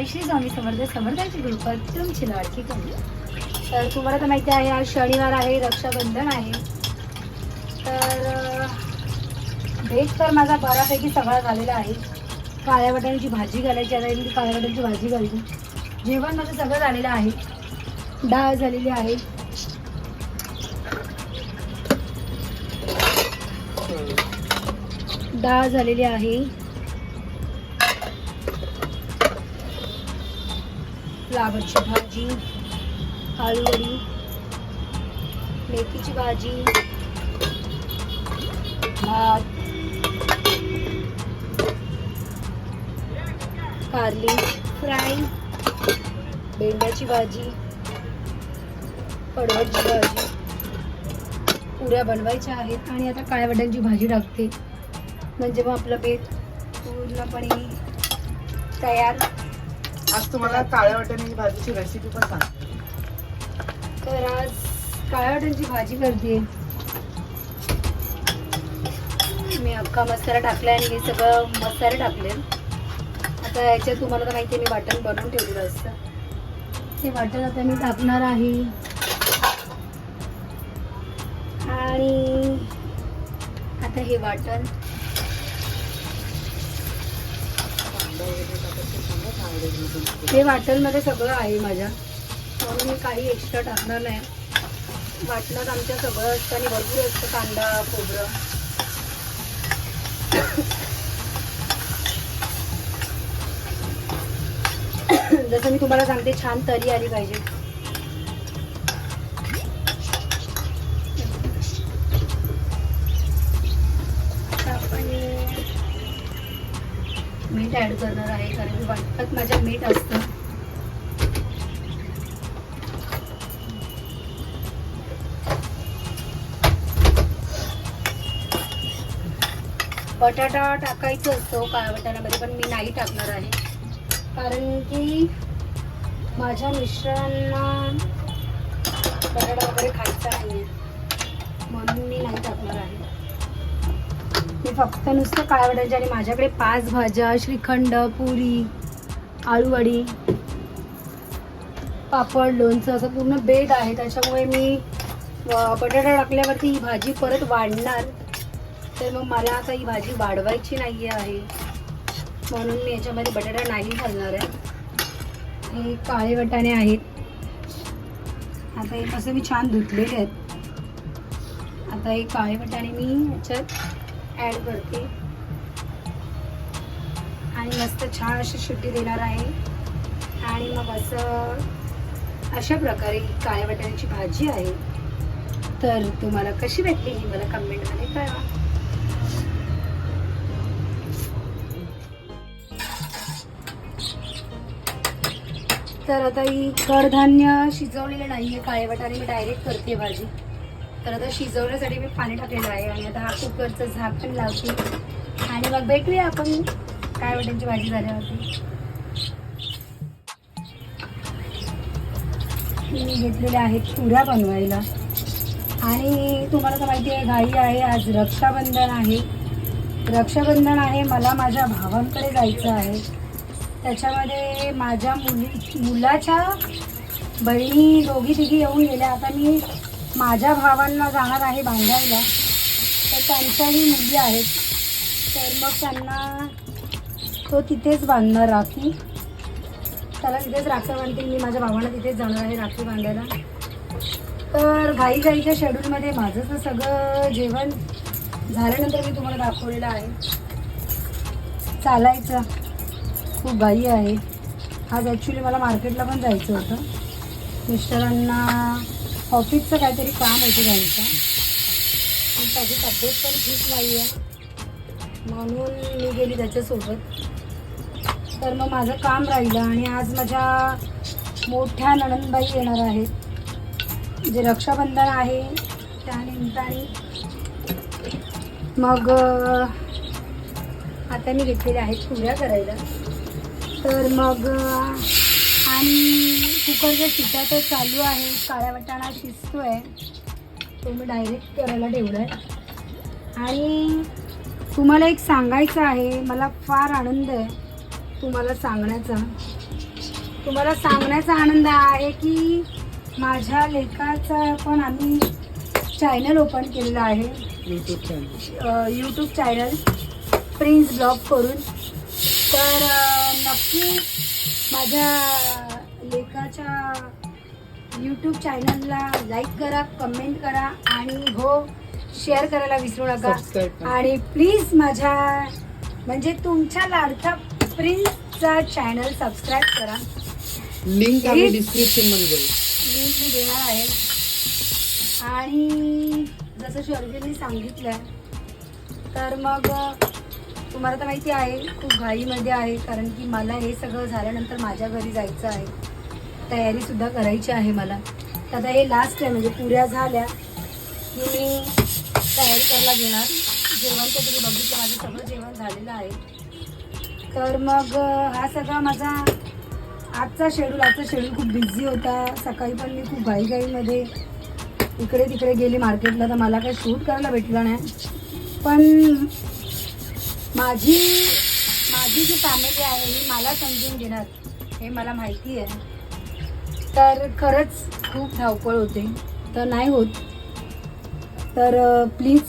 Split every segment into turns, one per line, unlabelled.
श्री स्वामी समर्थ समर्थांची कृपा तुमची लाडकी कमी. तर तुम्हाला तर माहिती आहे आज शनिवार आहे, रक्षाबंधन आहे. तर भेट तर माझा बऱ्यापैकी सगळा झालेला आहे. काळ्या वाटाण्याची भाजी घालायची, आता मी काळ्या वाटाण्याची भाजी घालते. जेवण माझं सगळं झालेलं आहे. डाळ झालेली आहे. डाळ झालेली आहे. फ्लावरची भाजी, आलूवडी, मेथीची भाजी, भात, कारली फ्राय, भेंड्याची भाजी, पडवळची भाजी, पुऱ्या बनवायच्या आहेत. आणि आता काळ्या वाटाण्याची भाजी टाकते, म्हणजे मग आपलं बेत पूर्णपणे तयार.
आज तुम्हाला काळ्या वाटाण्याची भाजीची रेसिपी पण सांगते.
तर आज काळ्या वाटाण्याची भाजी करते मी. अख्खा मसाला टाकला आणि हे सगळं मसाले टाकले. आता याच्यात तुम्हाला तर माहिती आहे मी वाटण बनवून ठेवलेलं असतं. ते वाटण आता मी टाकणार आहे. आणि आता हे वाटण हे वाटणमध्ये सगळं आहे माझ्या, म्हणून मी काही एक्स्ट्रा टाकणार नाही. वाटणात आमच्या सगळं असतं आणि भरपूर असतं, कांदा खोबरं. जसं मी तुम्हाला सांगते छान तरी आली पाहिजे. आपण मीठ ऍड करणार आहे, कारण वाटतात माझ्या मीठ असतं. बटाटा टाकायचं असतो काळ्या वाटाण्यामध्ये, पण मी नाही टाकणार आहे, कारण की माझ्या मिस्टरांना बटाटा वगैरे खायचा नाही, म्हणून मी नाही टाकणार आहे. मी फक्त नुसतं काळ्या वाटाण्याची. आणि माझ्याकडे 5 भाज्या, श्रीखंड, पुरी, आळूवडी, पापड, लोणचं असं पूर्ण बेत आहे. त्याच्यामुळे मी बटाटा टाकल्यावरती ही भाजी परत वाढणार, तर मग मला आता ही भाजी वाढवायची नाही आहे, म्हणून मी याच्यामध्ये बटाटा नाही घालणार आहे. हे काळे वाटाणे आहेत. आता हे कसं मी छान धुतलेले आहेत. आता हे काळे वाटाणे मी याच्यात ॲड करते आणि मस्त छान अशी शिट्टी देणार आहे. आणि मग अशा प्रकारे काळ्या वाटाण्याची भाजी आहे. तर तुम्हाला कशी वाटली ही मला कमेंटमध्ये कळवा. तर आता ही कडधान्य शिजवलेलं नाही आहे, काळे वाटाणे मी डायरेक्ट करते भाजी. तर आता शिजवण्यासाठी मी पाणी टाकलेलं आहे. आणि आता हा कुकरचं झाकण लावते आणि मग भेटूया आपण काळ्या वाटाण्याची भाजी झाल्यावरती. मी घेतलेल्या आहेत पुऱ्या बनवायला. आणि तुम्हाला तर माहिती आहे घाई आहे, आज रक्षाबंधन आहे. रक्षाबंधन आहे, मला माझ्या भावांकडे जायचं आहे. त्याच्यामध्ये माझ्या मुलाच्या बहिणी दोघी तिघी येऊन गेल्या. आता मी माझ्या भावांना जाणार आहे बांधायला, तर त्यांच्याही मुली आहेत. तर मग त्यांना तो तिथेच बांधणार राखी. त्याला तिथेच राखी बांधते मी. माझ्या भावांना तिथेच जाणार आहे राखी बांधायला. तर घाईच्या शेड्यूलमध्ये माझं तर सगळं जेवण झाल्यानंतर मी तुम्हाला दाखवलेलं आहे. चालायचं खूप घाई आहे. आज ॲक्च्युली मला मार्केटला पण जायचं होतं. मिस्टरांना ऑफिसचं काहीतरी काम होतं त्यांचं, आणि त्याची तब्येत पण ठीक नाही आहे, म्हणून मी गेली त्याच्यासोबत. तर मग माझं काम राहिलं. आणि आज माझ्या मोठ्या नणंदबाई येणार आहेत, जे रक्षाबंधन आहे त्यानिमित्ताने. मग आता मी घेतलेल्या आहेत पुऱ्या करायला. तर मग आणि कुकरच्या शिट्या तर चालू आहे. काळ्या वाटाणा शिजतो आहे, तो मी डायरेक्ट करायला ठेवला आहे. आणि तुम्हाला एक सांगायचं आहे, मला फार आनंद आहे तुम्हाला सांगण्याचा, तुम्हाला सांगण्याचा आनंद आहे की माझ्या लेकाचा पण आम्ही चॅनल ओपन केलेलं आहे, यूट्यूब चॅनल प्रिन्स ब्लॉग करून. तर नक्की माझ्या लेकाच्या यूट्यूब चॅनलला लाईक करा, कमेंट करा आणि हो शेअर करायला विसरू नका.
Subscribe करा.
आणि प्लीज माझ्या म्हणजे तुमच्या लाडक्या प्रिन्सचा चॅनल सबस्क्राईब करा.
लिंक आम्ही डिस्क्रिप्शन मध्ये देऊ.
लिंक मी देणार आहे. आणि जसं शर्विलने सांगितलं तर मग तुम्हाला तर माहिती आहे खूप घाईमध्ये आहे, कारण की मला हे सगळं झाल्यानंतर माझ्या घरी जायचं आहे, तयारीसुद्धा करायची आहे मला. तर आता हे लास्ट आहे, म्हणजे पुऱ्या झाल्या की मी तयारी करायला घेणार. जेवण तर तुम्ही बघितलं माझं सगळं जेवण झालेलं आहे. तर मग हा सगळा माझा आजचा शेड्यूल खूप बिझी होता. सकाळी पण मी खूप घाईघाईमध्ये इकडे तिकडे गेली मार्केटला, तर मला काही शूट करायला भेटलं नाही. पण माझी जी फॅमिली आहे ही मला समजून घेणार हे मला माहिती आहे. तर खरंच खूप धावपळ होते, तर नाही होत. तर प्लीज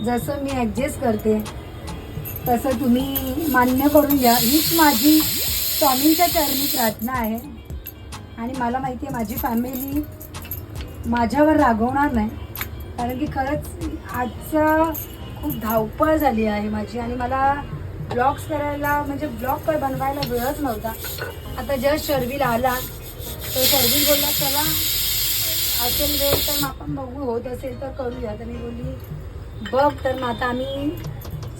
जसं मी ॲडजस्ट करते तसं तुम्ही मान्य करून घ्या. हीच माझी स्वामींच्या चरणी प्रार्थना आहे. आणि मला माहिती आहे माझी फॅमिली माझ्यावर रागवणार नाही, कारण की खरंच आजचं खूप धावपळ झाली आहे माझी. आणि मला ब्लॉग्स करायला म्हणजे ब्लॉग पण बनवायला वेळच नव्हता. आता जस्ट शर्विल आला तर शर्विल बोलला चला असेल वेळ तर मग आपण बघू, होत असेल तर करूया. तर मी बोलली बघ. तर मग आता आम्ही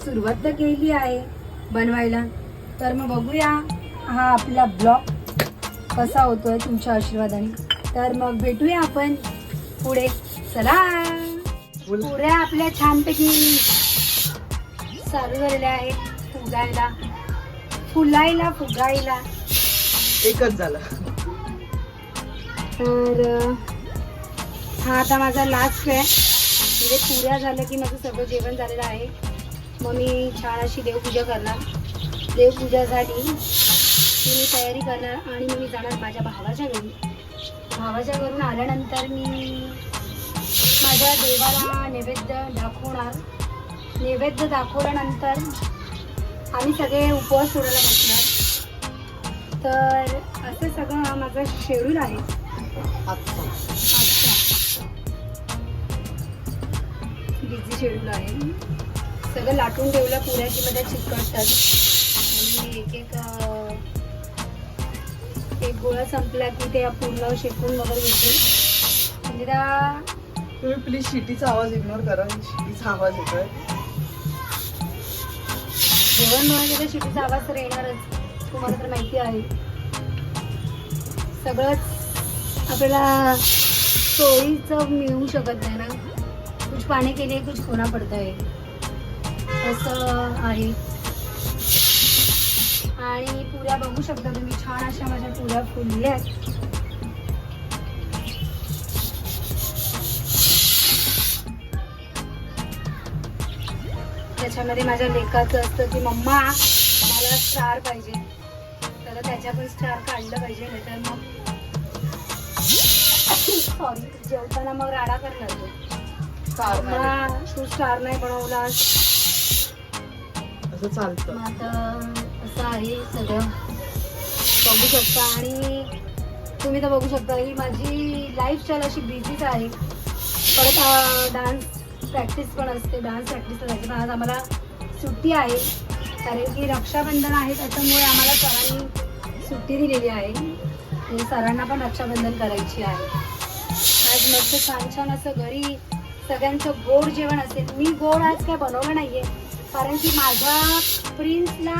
सुरुवात तर केली आहे बनवायला, तर मग बघूया हा आपला ब्लॉग कसा होतोय तुमच्या आशीर्वादाने. तर मग भेटूया आपण पुढे. चला. पुऱ्या आपल्या छानपैकी चालू झालेल्या आहेत फुगायला.
एकच झाला.
तर हा आता माझा लास्ट आहे, म्हणजे पुऱ्या झालं की माझं सगळं जेवण झालेलं आहे. मग मी छान अशी देवपूजा करणार. देवपूजा झाली की मी तयारी करणार आणि मग मी जाणार माझ्या भावाच्या घरी. भावाच्या घरून आल्यानंतर मी माझ्या देवाला नैवेद्य दाखवणार. नैवेद्य दाखवल्यानंतर आम्ही सगळे उपवास सोडायला बसणार. तर असं सगळं हा माझा शेड्यूल आहे
आजचा.
बिझी शेड्यूल आहे. सगळं लाटून ठेवलं पुऱ्या की मध्ये चिकटतात आणि एक गोळा संपला की ते पूर्ण शेकून वगैरे घेते. म्हणजे त्या
तुम्ही प्लीज शिटीचा आवाज इग्नोर करा. शिटीचा आवाज येतोय.
जेवण बनवायचं तर शिटीचा आवाज तर येणारच, तुम्हाला तर माहिती आहे. सगळंच आपल्याला सोयीचं मिळू शकत नाही ना. कुछ पाने के लिए कुछ खोना पडता है, असं आहे. आणि पुऱ्या बघू शकता तुम्ही, छान अशा माझ्या पुऱ्या फुलल्या आहेत. त्याच्यामध्ये माझ्या लेकाचं असतं की मम्मा मला स्टार पाहिजे, तर त्याच्या पण स्टार काढलं पाहिजे, नाही तर मग सॉरी जेवताना मग राडा करणार तो. मम्मा तू स्टार नाही बनवला
असं चालतं.
मग आता असं आहे सगळं बघू शकता. आणि तुम्ही तर बघू शकता ही माझी लाईफस्टाईल अशी बिझीच आहे. परत डान्स प्रॅक्टिस पण असते, डान्स प्रॅक्टिसला जायचं. पण आज आम्हाला सुट्टी आहे, कारण की रक्षाबंधन आहे, त्याच्यामुळे आम्हाला सरांनी सुट्टी दिलेली आहे. आणि सरांना पण रक्षाबंधन करायची आहे. आज मस्त छान छान असं घरी सगळ्यांचं गोड जेवण असेल. मी गोड आज काय बनवलं नाही आहे, कारण की माझ्या प्रिन्सला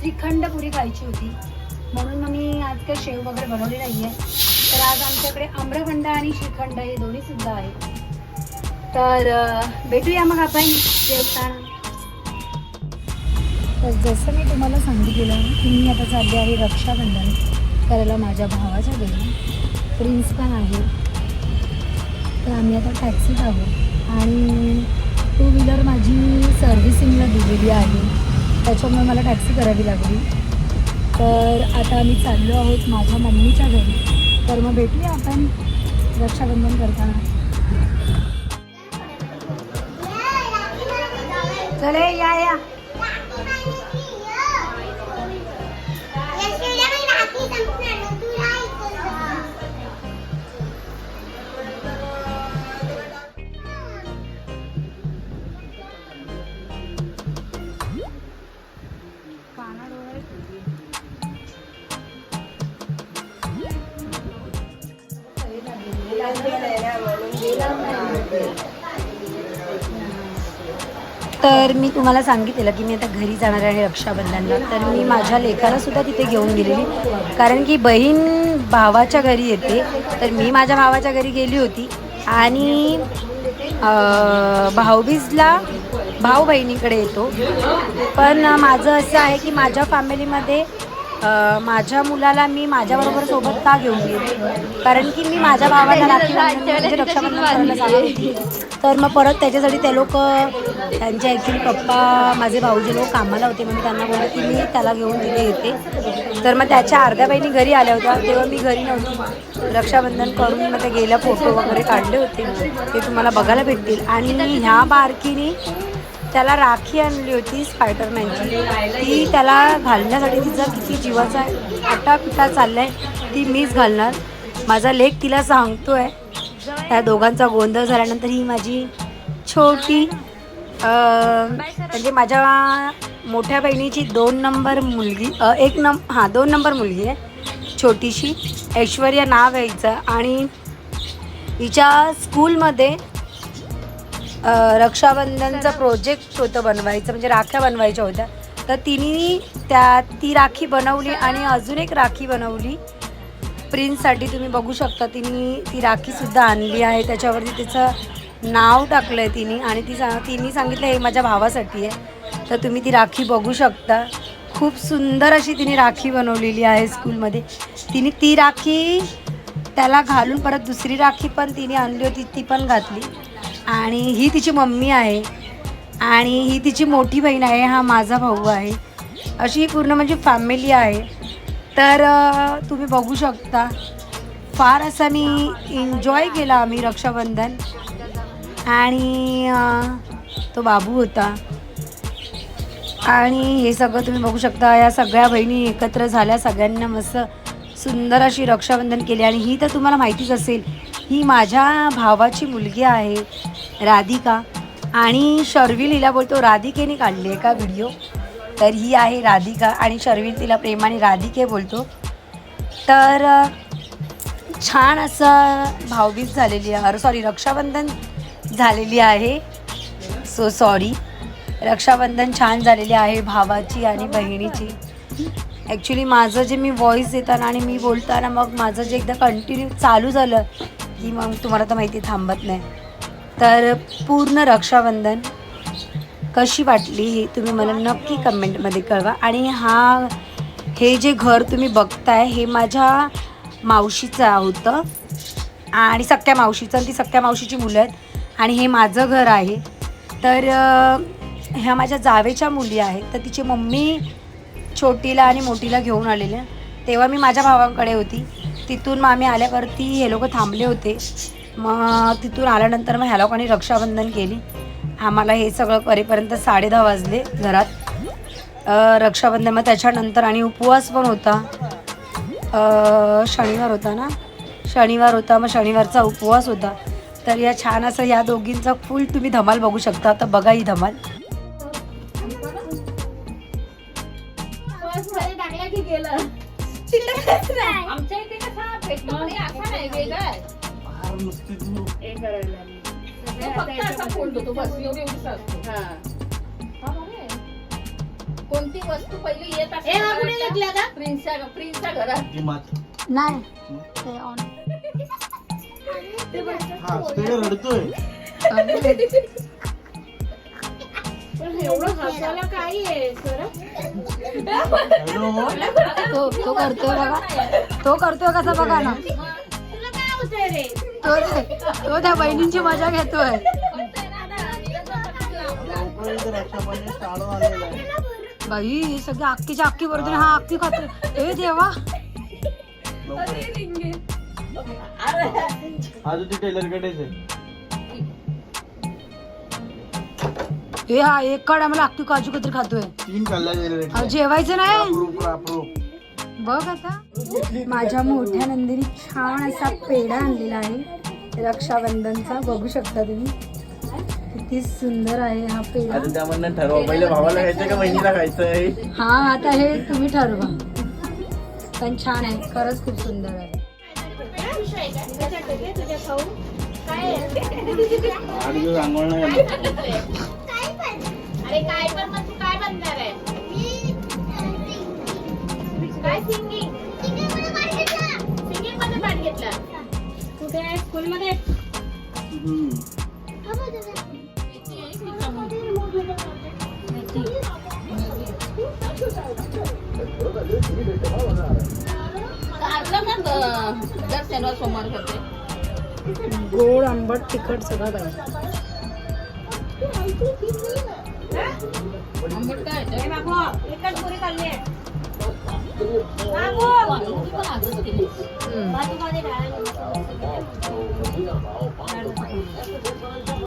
श्रीखंड पुरी खायची होती, म्हणून मग मी आज काय शेव वगैरे बनवली नाही आहे. तर आज आमच्याकडे आम्रखंड आणि श्रीखंड हे दोन्ही सुद्धा आहे. तर भेटूया मग आपण जेवताना. तर जसं मी तुम्हाला सांगितलेलं की मी आता चालले आहे रक्षाबंधन करायला माझ्या भावाच्या घरी. प्रिन्स पण आहे. तर आम्ही आता टॅक्सीत आहोत आणि टू व्हीलर माझी सर्व्हिसिंगला दिलेली आहे, त्याच्यामुळे मला टॅक्सी करावी लागली. तर आता आम्ही चाललो आहोत माझ्या मम्मीच्या घरी. तर मग भेटूया आपण रक्षाबंधन करताना. चले या या. तर मी तुम्हाला सांगितलेलं की मी आता घरी जाणार आहे रक्षाबंधनला. तर मी माझ्या लेकाला सुद्धा तिथे घेऊन गेलेली, कारण की बहीण भावाच्या घरी येते. तर मी माझ्या भावाच्या घरी गेली होती आणि भाऊबीजला भाऊ बहिणीकडे येतो. पण माझं असं आहे की माझ्या फॅमिलीमध्ये माझ्या मुलाला मी माझ्याबरोबर सोबत का घेऊन गेली, कारण की मी माझ्या भावाला म्हणजे रक्षाबंधन करायला जाणार होती. तर मग परत त्याच्यासाठी ते लोक त्यांचे ॲक्च्युली पप्पा माझे भाऊजे लोक कामाला होते. मग मी त्यांना बोलले की मी त्याला घेऊन तिथे येते. तर मग त्याच्या अर्ध्या बहिणी घरी आल्या होत्या, तेव्हा मी घरी नव्हती. रक्षाबंधन करून मग ते गेल्या, फोटो वगैरे काढले होते, ते तुम्हाला बघायला भेटतील. आणि ह्या बारकीने त्याला राखी आणली होती स्पायडरमॅनची. ती त्याला घालण्यासाठी तिचा किती जीवाचा आटापिटा चालला आहे, ती मीच घालणार. माझा लेक तिला सांगतोय. त्या दोघांचा गोंधळ झाल्यानंतर ही माझी छोटी म्हणजे माझ्या मोठ्या बहिणीची 2 नंबर मुलगी 2 नंबर मुलगी आहे, छोटीशी ऐश्वर्या नाव आहे हिचं. आणि हिच्या स्कूलमध्ये रक्षाबंधनचं प्रोजेक्ट होतं बनवायचं, म्हणजे राख्या बनवायच्या होत्या. तर ती राखी बनवली आणि अजून एक राखी बनवली प्रिन्ससाठी. तुम्ही बघू शकता ती राखीसुद्धा आणली आहे. त्याच्यावरती तिचं नाव टाकलं आहे तिने. आणि तिने सांगितलं हे माझ्या भावासाठी आहे. तर तुम्ही ती राखी बघू शकता. खूप सुंदर अशी तिने राखी बनवलेली आहे स्कूलमध्ये. तिने ती राखी त्याला घालून परत दुसरी राखी पण तिने आणली होती, ती पण घातली. आणि ही तिची मम्मी आहे आणि ही तिची मोठी बहीण आहे. हा माझा भाऊ आहे. अशी पूर्ण म्हणजे फॅमिली आहे. तर तुम्ही बघू शकता फार असं मी एन्जॉय केला आम्ही रक्षाबंधन. आणि तो बाबू होता. आणि हे सगळं तुम्ही बघू शकता. या सगळ्या बहिणी एकत्र झाल्या, सगळ्यांना मस्त सुंदर अशी रक्षाबंधन केली. आणि ही तर तुम्हाला माहितीच असेल, ही माझ्या भावाची मुलगी आहे राधिका. आणि शर्विल हिला बोलतो राधिकेने काढली आहे का व्हिडिओ. तर ही आहे राधिका आणि शर्विल तिला प्रेमाने राधिके बोलतो. तर छान असं भाऊबीज झालेली आहे, रक्षाबंधन झालेली आहे. सॉरी रक्षाबंधन छान झालेली आहे भावाची आणि बहिणीची. ॲक्च्युली माझं जे मी व्हॉईस देताना आणि मी बोलताना मग माझं जे एकदा कंटिन्यू चालू झालं की मग तुम्हाला तर माहिती थांबत नाही. तर पूर्ण रक्षाबंधन कशी वाटली हे तुम्ही मला नक्की कमेंटमध्ये कळवा. आणि हे जे घर तुम्ही बघताय हे माझ्या मावशीचं होतं आणि सख्या मावशीचं, आणि ती सख्या मावशीची मुलं आहेत. आणि हे माझं घर आहे. तर ह्या माझ्या जावेच्या मुली आहेत. तर तिची मम्मी छोटीला आणि मोठीला घेऊन आलेल्या, तेव्हा मी माझ्या भावाकडे होती. तिथून मग आम्ही आल्यावरती हे लोक थांबले होते. मग तिथून आल्यानंतर मग ह्या लोकांनी रक्षाबंधन केली. आम्हाला हे सगळं करेपर्यंत 10:30 वाजले घरात रक्षाबंधन. मग त्याच्यानंतर आणि उपवास पण होता. शनिवार होता ना, शनिवार होता. मग शनिवारचा उपवास होता. तर या छान असं या दोघींचा फुल तुम्ही धमाल बघू शकता. आता बघा ही धमाल.
आमच्या इथे कसा भेटतो असा नाही वेगळा आहे. फक्त असा फोल्ड होतो बस, एवढी असतो. कोणती वस्तू पहिली येत असते प्रिन्सच्या घरात
नाही
एवढं हसायला काय आहे सर.
तो करतोय बघा, तो करतोय कसा बघा ना. तो त्या बहिणींची मजा घेतोय. बाई हे सगळे अक्कीच्या अक्की बरोबर हा अक्की खातो. हे देवा
आज ती टेलर कडेच आहे.
हे हा एक काढ आम्हाला अक्की काजू कतरी खातोय.
3 खाल्ल्या गेले.
अहो, जेवायचं नाही
अप्रूप.
बघ आता माझ्या मोठ्या नंदिनी छान असा पेढा आणलेला आहे रक्षाबंधनचा. बघू शकता तुम्ही किती सुंदर आहे हा पेढा.
आता त्यामधनं ठरवा पहिले भावाला खायचं का बहिणीला खायचंय.
हा आता हे तुम्ही ठरवा. पण छान आहे खरंच खूप सुंदर आहे.
आठ दिवस आंघोळ नाही घालत.
अरे काय पण मग तू काय बनणार आहे? काय सिंगिंग मध्ये पाठ घेतला. कुठे आहे? स्कूलमध्ये. दर शनिवार सोमवार करते.
गोड आंबट तिखट सगळं आहे.
आंबट काय एकच पुरी खाल्ली आहे.
हम्म.